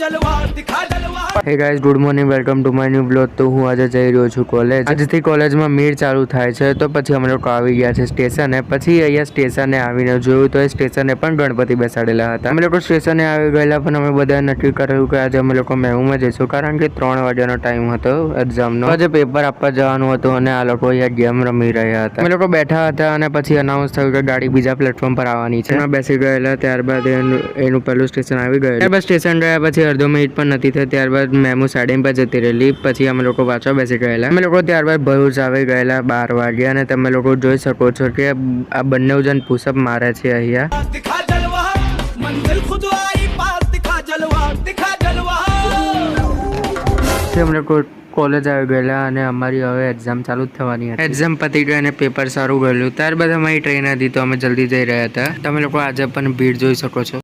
Hey guys, good morning, welcome to my new blog. તો હું આજે જઈ રહ્યો છું કોલેજ। આજથી કોલેજમાં મીટ ચાલુ થાય છે, તો પછી અમે લોકો આવી ગયા છે સ્ટેશને। પછી અહીંયા સ્ટેશને આવીને જોયું તો એ સ્ટેશને પણ ગણપતિ બેસાડેલા હતા। અમે લોકો સ્ટેશને આવી ગયેલા, પણ અમે બધાએ નક્કી કરેલું કે આજે અમે લોકો મેહુમાં જઈશું, કારણ કે 3 વાગ્યાનો ટાઈમ હતો એક્ઝામનો। આજે પેપર આપવા જવાનું હતું અને આ લોકો અહીંયા ગેમ રમી રહ્યા હતા। અમે લોકો બેઠા હતા અને પછી અનાઉન્સ થયું કે ગાડી બીજા પ્લેટફોર્મ પર આવવાની છે। એમાં બેસી ગયેલા, ત્યારબાદ એનું પહેલું સ્ટેશન આવી ગયું। ત્યારબાદ સ્ટેશન રહ્યા પછી અડધો મિનિટ પણ નથી થઈ, ત્યારબાદ મેમુ સાઈડ પર જતી રહેલી। પછી અમે લોકો પાછા બેસી ગયેલા। અમે લોકો ત્યારબાદ ભરૂચ આવી ગયેલા 12 વાગ્યા, અને તમે લોકો જોઈ શકો છો કે આ બંને જણ પુશઅપ મારે છે અહીંયા। અમે લોકો કોલેજ આવી ગયેલા અને અમારી હવે એક્ઝામ ચાલુ જ થવાની હતી। એક્ઝામ પતી ગઈ અને પેપર સારું ગયેલું। ત્યારબાદ અમારી ટ્રેન હતી, તો અમે જલ્દી જઈ રહ્યા હતા। તમે લોકો આજે પણ ભીડ જોઈ શકો છો।